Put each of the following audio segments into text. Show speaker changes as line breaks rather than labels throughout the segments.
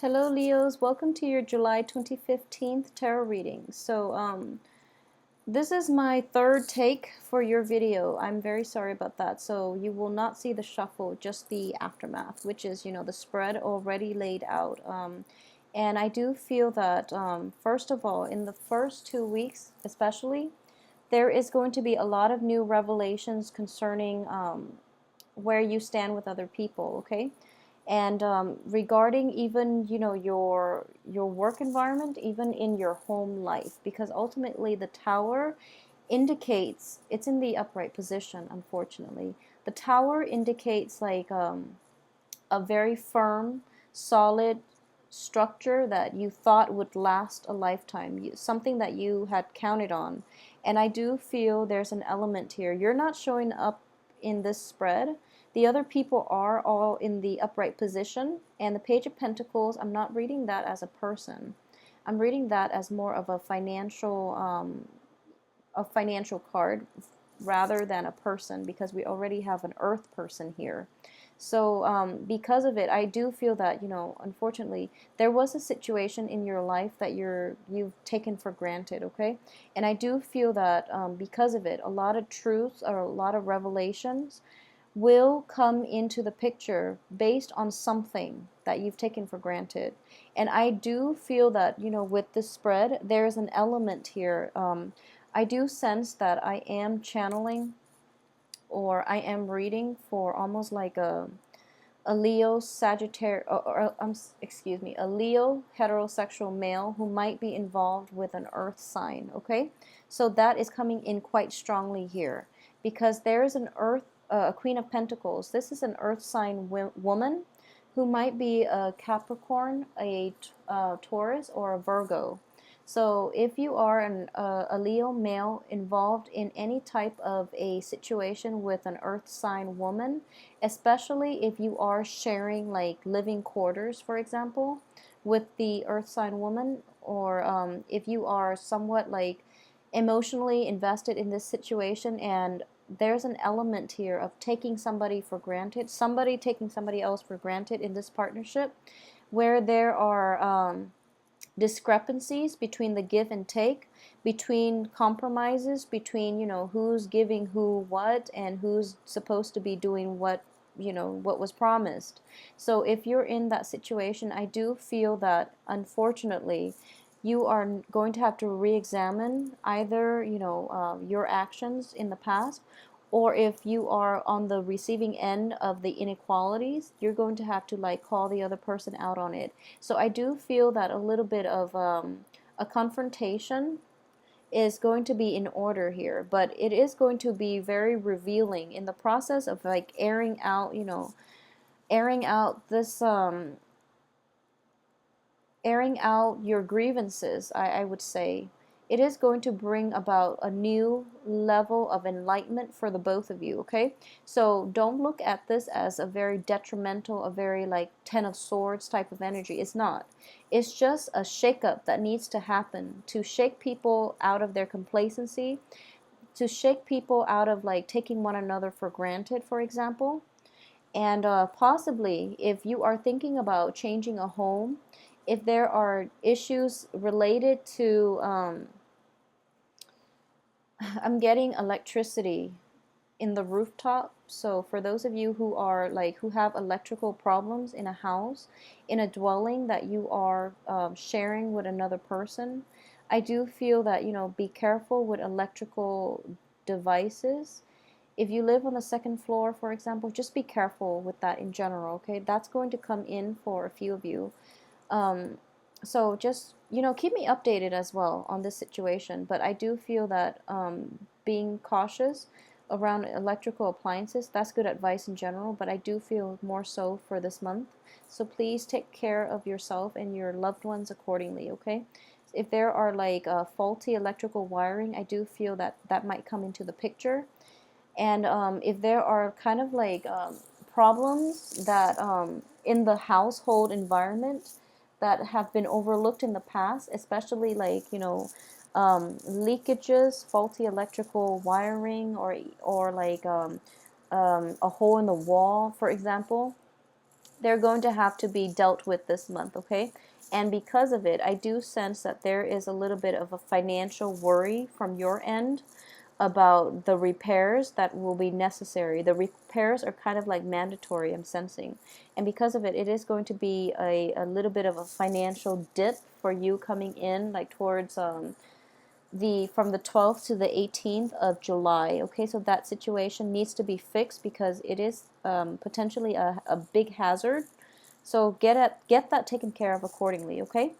Hello Leos, welcome to your July 2015 tarot reading. This is my third take for your video. I'm very sorry about that. So you will not see the shuffle, just the aftermath, which is, the spread already laid out. And I do feel that, first of all, in the first 2 weeks especially, there is going to be a lot of new revelations concerning where you stand with other people, okay? And regarding even your work environment, even in your home life, because ultimately the tower indicates it's in the upright position. Unfortunately, the tower indicates like a very firm, solid structure that you thought would last a lifetime, something that you had counted on. And I do feel there's an element here. You're not showing up in this spread. The other people are all in the upright position. And the Page of Pentacles, I'm not reading that as a person. I'm reading that as more of a financial card rather than a person, because we already have an earth person here. So because of it, I do feel that, unfortunately, there was a situation in your life that you've taken for granted, okay? And I do feel that because of it, a lot of truths or a lot of revelations will come into the picture based on something that you've taken for granted. And I do feel that, with this spread, there's an element here. I do sense that I am channeling, or I am reading for almost like a Leo Sagittarius, excuse me, a Leo heterosexual male who might be involved with an earth sign, okay? So that is coming in quite strongly here, because there is an earth, a Queen of Pentacles. This is an earth sign woman who might be a Capricorn, a Taurus, or a Virgo. So if you are a Leo male involved in any type of a situation with an earth sign woman, especially if you are sharing like living quarters, for example, with the earth sign woman, or if you are somewhat like emotionally invested in this situation, and there's an element here of taking somebody for granted, somebody taking somebody else for granted in this partnership, where there are discrepancies between the give and take, between compromises, between, who's giving who what, and who's supposed to be doing what, what was promised. So if you're in that situation, I do feel that unfortunately you are going to have to re-examine either, your actions in the past, or if you are on the receiving end of the inequalities, you're going to have to like call the other person out on it. So I do feel that a little bit of a confrontation is going to be in order here, but it is going to be very revealing in the process of like airing out this airing out your grievances. I would say it is going to bring about a new level of enlightenment for the both of you, okay? So don't look at this as a very detrimental, a very like Ten of Swords type of energy. It's not. It's just a shakeup that needs to happen to shake people out of their complacency, to shake people out of like taking one another for granted, for example. And possibly, if you are thinking about changing a home, if there are issues related to, I'm getting electricity in the rooftop. So for those of you who are like, who have electrical problems in a house, in a dwelling that you are sharing with another person, I do feel that, be careful with electrical devices. If you live on the second floor, for example, just be careful with that in general, okay? That's going to come in for a few of you. Um, so just, keep me updated as well on this situation. But I do feel that being cautious around electrical appliances, that's good advice in general, but I do feel more so for this month. So please take care of yourself and your loved ones accordingly, okay? If there are like faulty electrical wiring, I do feel that that might come into the picture. And if there are kind of like problems that in the household environment that have been overlooked in the past, especially like, leakages, faulty electrical wiring, or like a hole in the wall, for example, they're going to have to be dealt with this month, okay? And because of it, I do sense that there is a little bit of a financial worry from your end about the repairs that will be necessary. The repairs are kind of like mandatory, I'm sensing. And because of it, it is going to be a little bit of a financial dip for you coming in, like towards the from the 12th to the 18th of July. Okay, so that situation needs to be fixed because it is potentially a big hazard. So get that taken care of accordingly. Okay.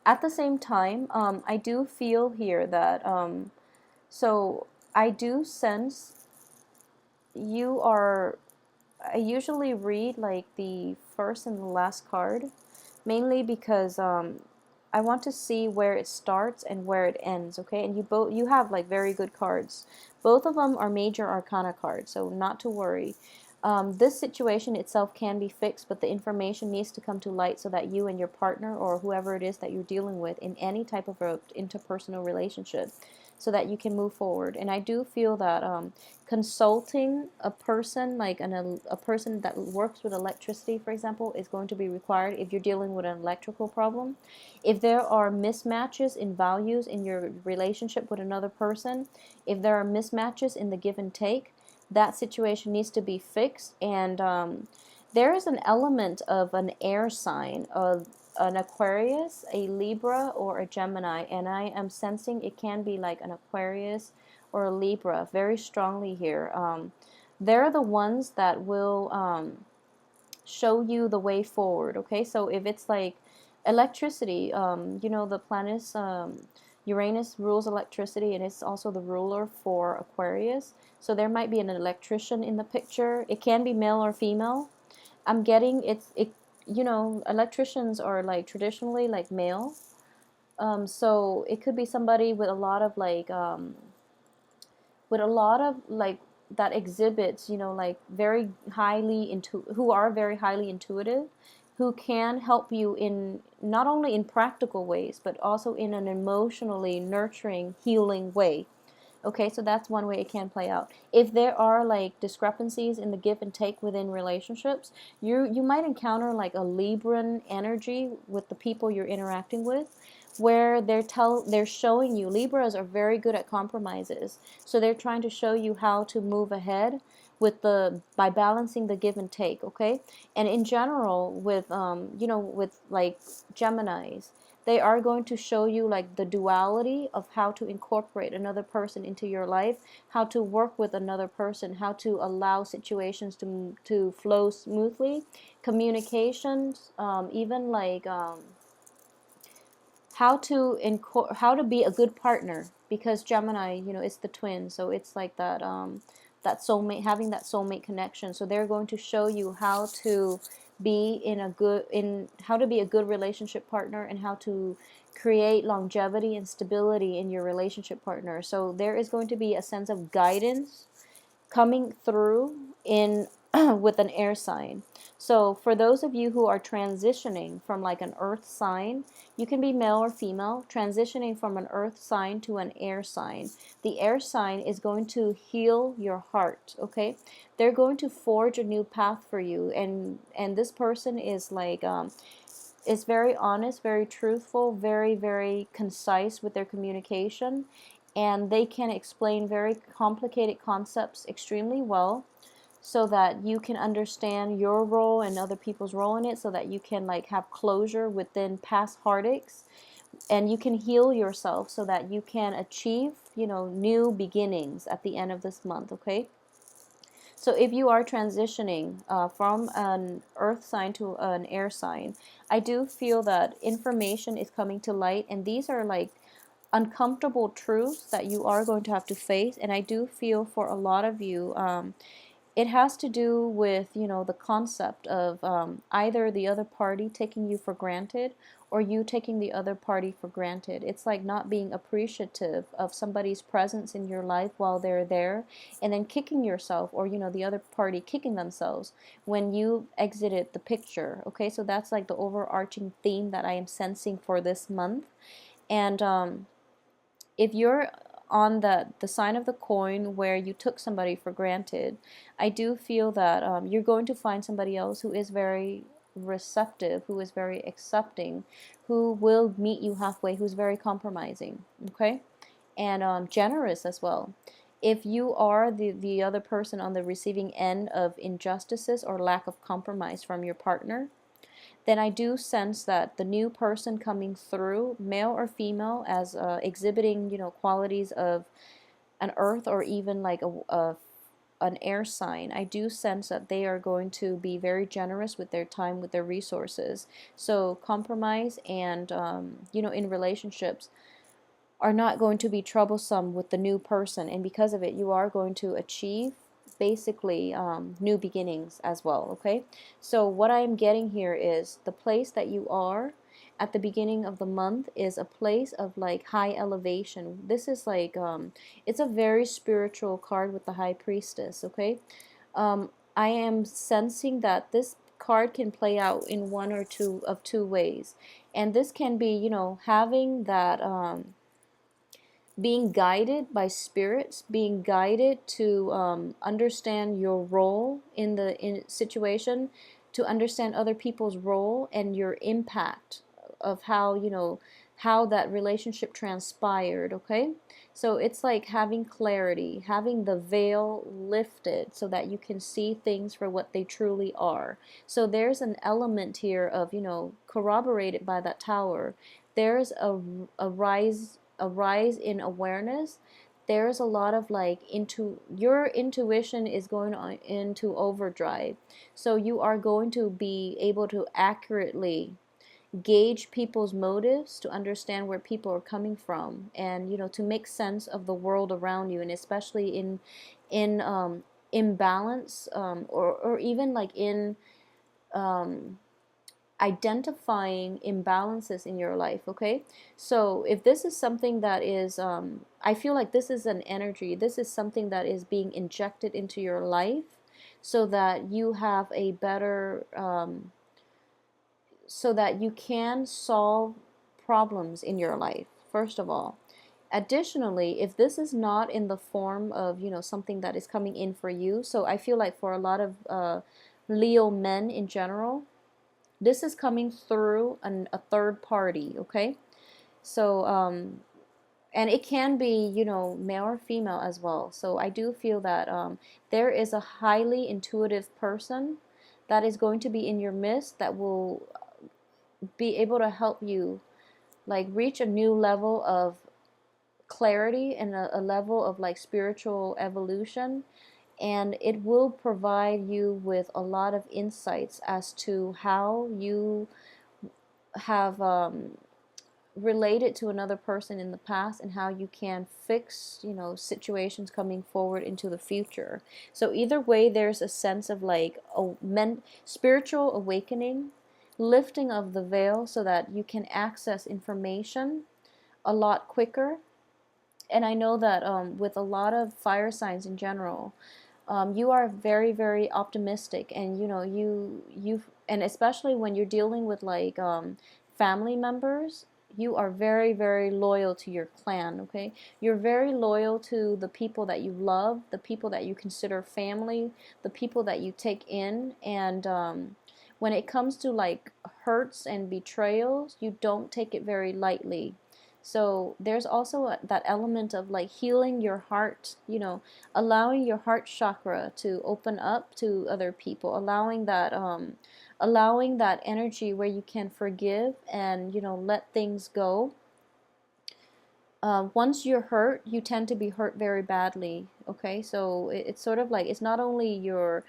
At the same time, I do feel here that so I do sense you are. I usually read like the first and the last card, mainly because I want to see where it starts and where it ends. Okay, and you have like very good cards. Both of them are major arcana cards, so not to worry. This situation itself can be fixed, but the information needs to come to light so that you and your partner or whoever it is that you're dealing with in any type of a interpersonal relationship, so that you can move forward. And I do feel that consulting a person, like a person that works with electricity, for example, is going to be required if you're dealing with an electrical problem. If there are mismatches in values in your relationship with another person, if there are mismatches in the give and take, that situation needs to be fixed. And there is an element of an air sign, of an Aquarius, a Libra, or a Gemini, and I am sensing it can be like an Aquarius or a Libra very strongly here. They're the ones that will show you the way forward. Okay, so if it's like electricity, the planets, Uranus rules electricity, and it's also the ruler for Aquarius. So there might be an electrician in the picture. It can be male or female. I'm getting electricians are like traditionally like male. So it could be somebody with a lot of like that exhibits, like very highly who are very highly intuitive, who can help you in not only in practical ways but also in an emotionally nurturing, healing way. Okay, so that's one way it can play out. If there are like discrepancies in the give and take within relationships, you might encounter like a Libran energy with the people you're interacting with, where they're showing you, Libras are very good at compromises. So they're trying to show you how to move ahead by balancing the give and take, okay? And in general with with like Geminis, they are going to show you like the duality of how to incorporate another person into your life, how to work with another person, how to allow situations to flow smoothly, communications, even like how to be a good partner, because Gemini, it's the twin, so it's like that soulmate, having that soulmate connection. So they're going to show you how to be how to be a good relationship partner, and how to create longevity and stability in your relationship partner. So there is going to be a sense of guidance coming through in with an air sign. So for those of you who are transitioning from like an earth sign, you can be male or female, transitioning from an earth sign to an air sign. The air sign is going to heal your heart, okay? They're going to forge a new path for you, and this person is like is very honest, very truthful, very, very concise with their communication, and they can explain very complicated concepts extremely well, so that you can understand your role and other people's role in it, so that you can like have closure within past heartaches, and you can heal yourself so that you can achieve, new beginnings at the end of this month, okay? So if you are transitioning from an earth sign to an air sign, I do feel that information is coming to light, and these are like uncomfortable truths that you are going to have to face. And I do feel for a lot of you, it has to do with, the concept of either the other party taking you for granted, or you taking the other party for granted. It's like not being appreciative of somebody's presence in your life while they're there, and then kicking yourself, or the other party kicking themselves when you exited the picture. Okay, so that's like the overarching theme that I am sensing for this month. And if you're on the sign of the coin where you took somebody for granted, I do feel that you're going to find somebody else who is very receptive, who is very accepting, who will meet you halfway, who's very compromising, okay? And generous as well. If you are the other person on the receiving end of injustices or lack of compromise from your partner, then I do sense that the new person coming through, male or female, as exhibiting, qualities of an earth or even like an air sign, I do sense that they are going to be very generous with their time, with their resources. So compromise and, in relationships are not going to be troublesome with the new person, and because of it you are going to achieve basically new beginnings as well, okay? So what I am getting here is the place that you are at the beginning of the month is a place of like high elevation. This is like it's a very spiritual card with the High Priestess, okay? I am sensing that this card can play out in one or two ways, and this can be, having that being guided by spirits, being guided to understand your role in the situation, to understand other people's role and your impact of how, how that relationship transpired, okay? So it's like having clarity, having the veil lifted so that you can see things for what they truly are. So there's an element here of, corroborated by that tower. There's a rise in awareness. There's a lot of like your intuition is going on into overdrive, so you are going to be able to accurately gauge people's motives, to understand where people are coming from, and to make sense of the world around you, and especially in imbalance, or even like in identifying imbalances in your life, okay? So if this is something that is I feel like this is an energy, this is something that is being injected into your life so that you have a better so that you can solve problems in your life, first of all. Additionally, if this is not in the form of, something that is coming in for you, so I feel like for a lot of Leo men in general, this is coming through a third party, okay? So, and it can be, male or female as well. So I do feel that there is a highly intuitive person that is going to be in your midst that will be able to help you like reach a new level of clarity and a level of like spiritual evolution, and it will provide you with a lot of insights as to how you have related to another person in the past and how you can fix, situations coming forward into the future. So either way, there's a sense of like spiritual awakening, lifting of the veil so that you can access information a lot quicker. And I know that with a lot of fire signs in general, you are very, very optimistic, and you and especially when you're dealing with like family members, you are very, very loyal to your clan, okay? You're very loyal to the people that you love, the people that you consider family, the people that you take in, and when it comes to like hurts and betrayals, you don't take it very lightly. So there's also that element of like healing your heart, allowing your heart chakra to open up to other people, allowing that energy where you can forgive and let things go. Once you're hurt, you tend to be hurt very badly. Okay, so it's sort of like it's not only your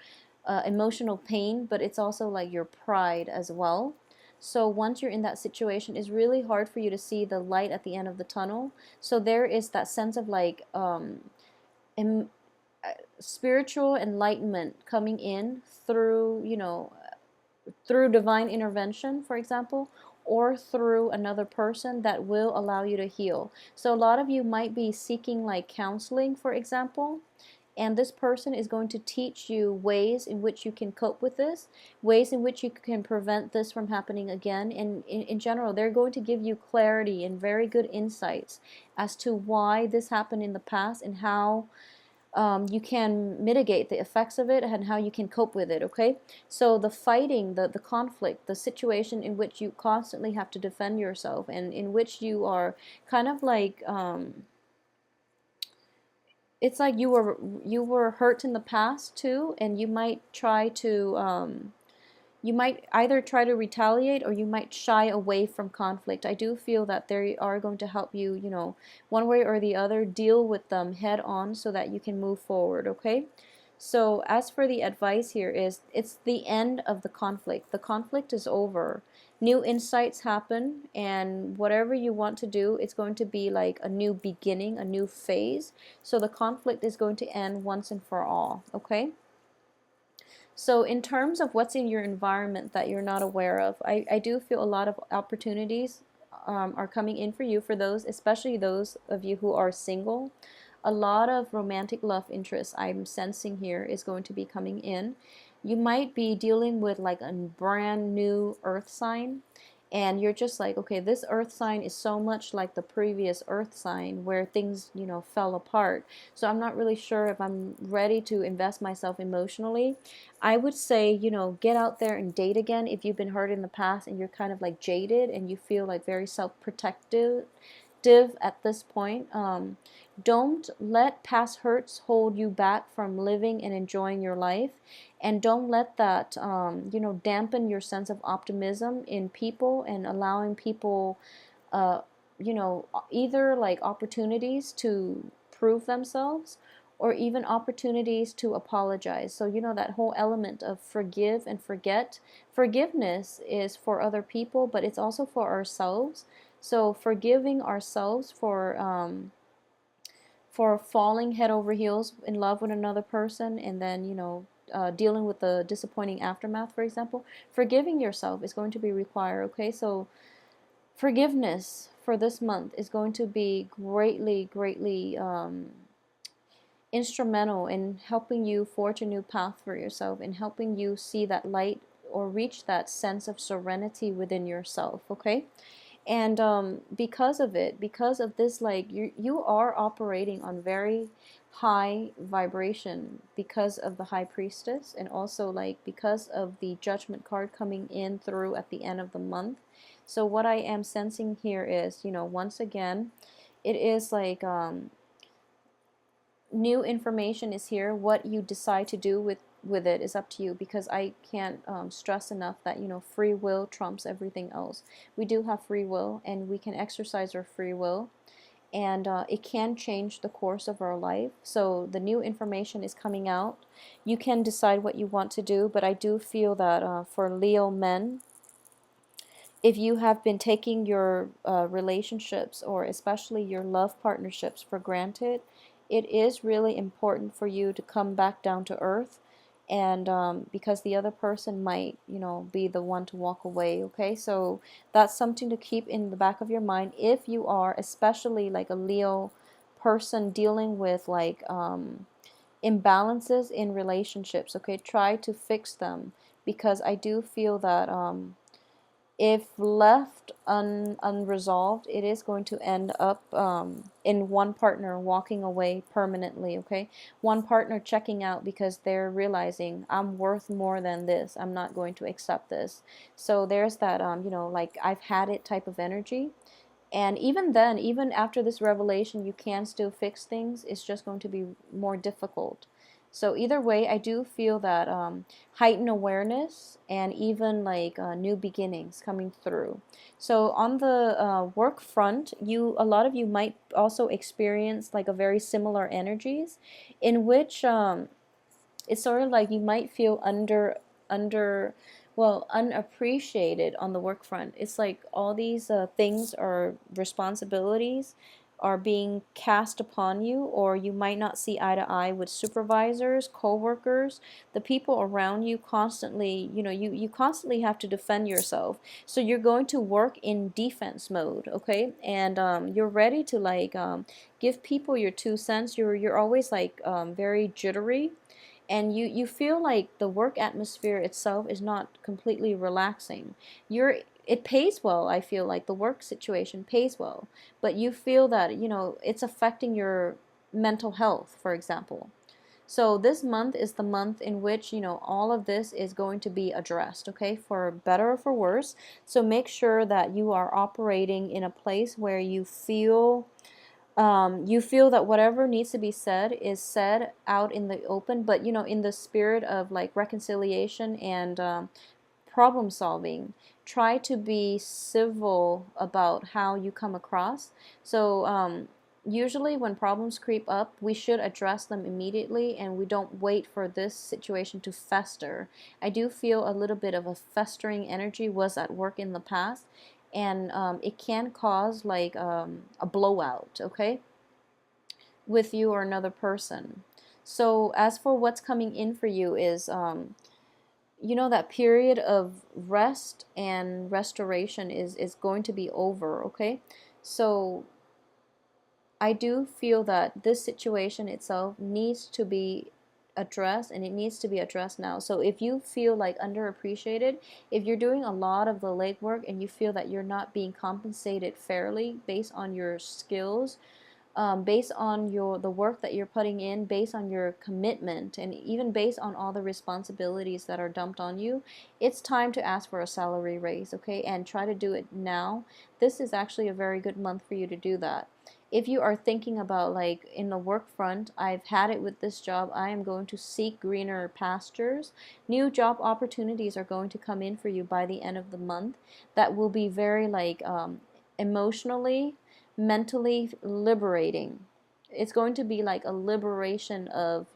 emotional pain, but it's also like your pride as well. So once you're in that situation, it's really hard for you to see the light at the end of the tunnel. So there is that sense of like em- spiritual enlightenment coming in through, through divine intervention, for example, or through another person that will allow you to heal. So a lot of you might be seeking like counseling, for example, and this person is going to teach you ways in which you can cope with this, ways in which you can prevent this from happening again. And in general, they're going to give you clarity and very good insights as to why this happened in the past and how you can mitigate the effects of it and how you can cope with it, okay? So the fighting, the conflict, the situation in which you constantly have to defend yourself and in which you are kind of like, it's like you were hurt in the past too, and you might try to you might either try to retaliate or you might shy away from conflict. I do feel that they are going to help you, one way or the other, deal with them head on so that you can move forward, okay? So as for the advice here is, it's the end of the conflict. The conflict is over. New insights happen, and whatever you want to do, it's going to be like a new beginning, a new phase. So the conflict is going to end once and for all, okay? So in terms of what's in your environment that you're not aware of, I do feel a lot of opportunities are coming in for you, for those, especially those of you who are single. A lot of romantic love interest I'm sensing here is going to be coming in. You might be dealing with like a brand new earth sign, and you're just like, okay, this earth sign is so much like the previous earth sign where things, fell apart. So I'm not really sure if I'm ready to invest myself emotionally. I would say, get out there and date again if you've been hurt in the past and you're kind of like jaded and you feel like very self-protective at this point. Don't let past hurts hold you back from living and enjoying your life, and don't let that dampen your sense of optimism in people and allowing people either like opportunities to prove themselves or even opportunities to apologize. So that whole element of forgive and forget. Forgiveness is for other people, but it's also for ourselves. So forgiving ourselves for falling head over heels in love with another person, and then dealing with the disappointing aftermath, for example. Forgiving yourself is going to be required, okay? So forgiveness for this month is going to be greatly, greatly instrumental in helping you forge a new path for yourself and helping you see that light or reach that sense of serenity within yourself, okay? And because of it, because of this, like you are operating on very high vibration because of the high priestess, and also like because of the judgment card coming in through at the end of the month. So what I am sensing here is, once again, it is like new information is here. What you decide to do with it is up to you, because I can't stress enough that free will trumps everything else. We do have free will, and we can exercise our free will, and it can change the course of our life. So the new information is coming out. You can decide what you want to do, but I do feel that for Leo men, if you have been taking your relationships, or especially your love partnerships, for granted, it is really important for you to come back down to earth, and because the other person might, be the one to walk away, okay? So that's something to keep in the back of your mind if you are, especially like a Leo person dealing with like imbalances in relationships, okay? Try to fix them, because I do feel that if left unresolved, it is going to end up in one partner walking away permanently, okay? One partner checking out because they're realizing, I'm worth more than this. I'm not going to accept this. So there's that, like I've had it type of energy. And even then, even after this revelation, you can still fix things. It's just going to be more difficult. So either way, I do feel that heightened awareness and even like new beginnings coming through. So on the work front, a lot of you might also experience like a very similar energies, in which it's sort of like you might feel under well, unappreciated on the work front. It's like all these things or responsibilities are being cast upon you, or you might not see eye to eye with supervisors, co-workers, the people around you constantly, you constantly have to defend yourself. So you're going to work in defense mode, okay? And you're ready to like give people your 2 cents. You're always like very jittery, and you feel like the work atmosphere itself is not completely relaxing. It pays well. I feel like the work situation pays well, but you feel that it's affecting your mental health, for example. So this month is the month in which all of this is going to be addressed, okay, for better or for worse. So make sure that you are operating in a place where you feel that whatever needs to be said is said out in the open, but in the spirit of like reconciliation and problem solving. Try to be civil about how you come across. So usually when problems creep up, we should address them immediately, and we don't wait for this situation to fester. I do feel a little bit of a festering energy was at work in the past, and it can cause like a blowout, okay, with you or another person. So as for what's coming in for you is that period of rest and restoration is going to be over, okay? So I do feel that this situation itself needs to be addressed, and it needs to be addressed now. So if you feel like underappreciated, if you're doing a lot of the legwork and you feel that you're not being compensated fairly based on your skills, based on the work that you're putting in, based on your commitment, and even based on all the responsibilities that are dumped on you, it's time to ask for a salary raise, okay? And try to do it now. This is actually a very good month for you to do that. If you are thinking about like in the work front, I've had it with this job, I am going to seek greener pastures. New job opportunities are going to come in for you by the end of the month that will be very like emotionally, mentally liberating. It's going to be like a liberation of,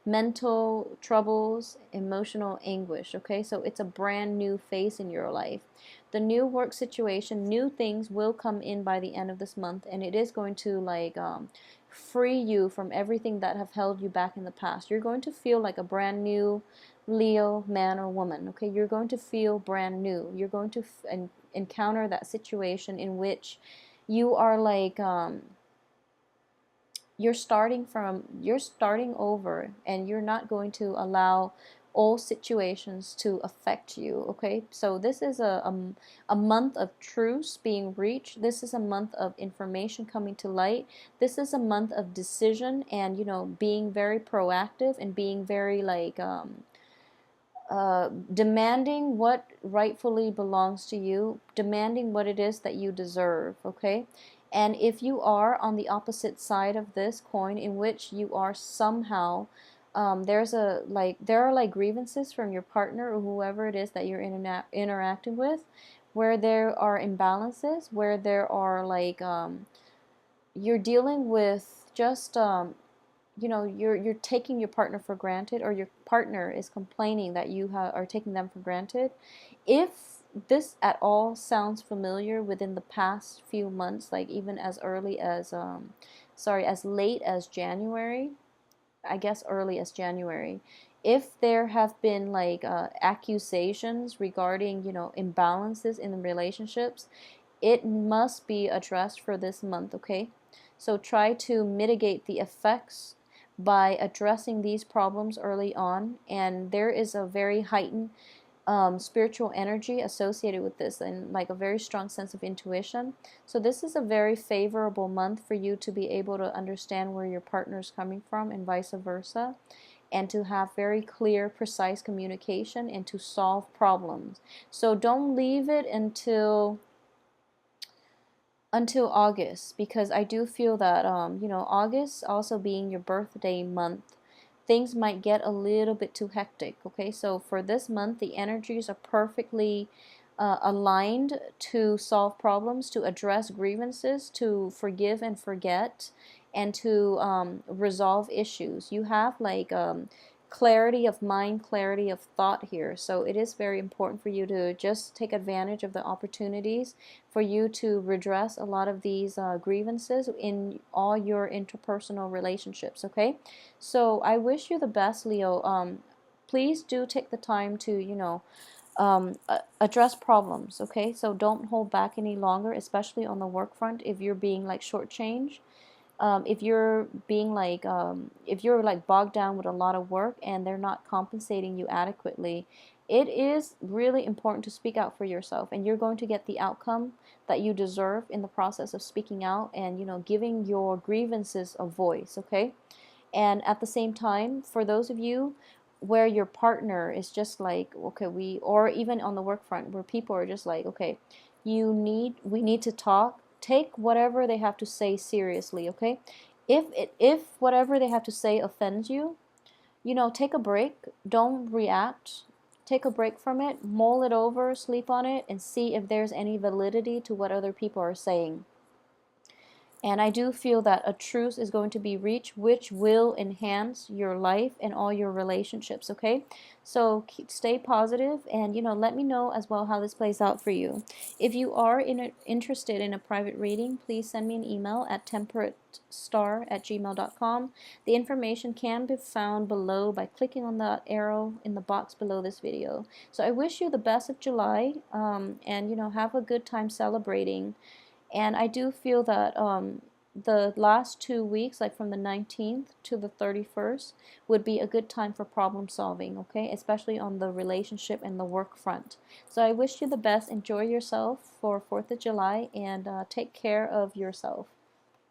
mental troubles, emotional anguish, okay? So it's a brand new phase in your life. The new work situation, new things will come in by the end of this month, and it is going to like free you from everything that have held you back in the past. You're going to feel like a brand new Leo man or woman, okay? You're going to feel brand new. You're going to encounter that situation in which you are like you're starting over, and you're not going to allow old situations to affect you, okay? So this is a month of truce being reached. This is a month of information coming to light. This is a month of decision and being very proactive and being very like demanding what rightfully belongs to you, demanding what it is that you deserve, okay? And if you are on the opposite side of this coin, in which you are somehow, there are like grievances from your partner or whoever it is that you're interacting with, where there are imbalances, where there are like, you're dealing with just you're taking your partner for granted, or your partner is complaining that you are taking them for granted. If this at all sounds familiar within the past few months, like even as early as as late as January, I guess early as January, if there have been like accusations regarding imbalances in the relationships, it must be addressed for this month, okay? So try to mitigate the effects by addressing these problems early on. And there is a very heightened spiritual energy associated with this, and like a very strong sense of intuition. So this is a very favorable month for you to be able to understand where your partner is coming from, and vice versa, and to have very clear, precise communication, and to solve problems. So don't leave it until August, because I do feel that August also being your birthday month, things might get a little bit too hectic, okay? So for this month, the energies are perfectly aligned to solve problems, to address grievances, to forgive and forget, and to resolve issues. You have like clarity of mind, clarity of thought here. So it is very important for you to just take advantage of the opportunities for you to redress a lot of these grievances in all your interpersonal relationships, okay? So I wish you the best, Leo. Please do take the time to, address problems, okay? So don't hold back any longer, especially on the work front if you're being like shortchanged. If you're being like if you're like bogged down with a lot of work and they're not compensating you adequately, it is really important to speak out for yourself, and you're going to get the outcome that you deserve in the process of speaking out and giving your grievances a voice, okay? And at the same time, for those of you where your partner is just like, okay, or even on the work front where people are just like, okay, we need to talk, take whatever they have to say seriously, okay? If whatever they have to say offends you, take a break, don't react. Take a break from it, mull it over, sleep on it, and see if there's any validity to what other people are saying. And I do feel that a truce is going to be reached, which will enhance your life and all your relationships, okay? So stay positive and, let me know as well how this plays out for you. If you are interested in a private reading, please send me an email at temperatestar@gmail.com. The information can be found below by clicking on the arrow in the box below this video. So I wish you the best of July, and, have a good time celebrating. And I do feel that the last 2 weeks, like from the 19th to the 31st, would be a good time for problem solving, okay? Especially on the relationship and the work front. So I wish you the best. Enjoy yourself for 4th of July and take care of yourself.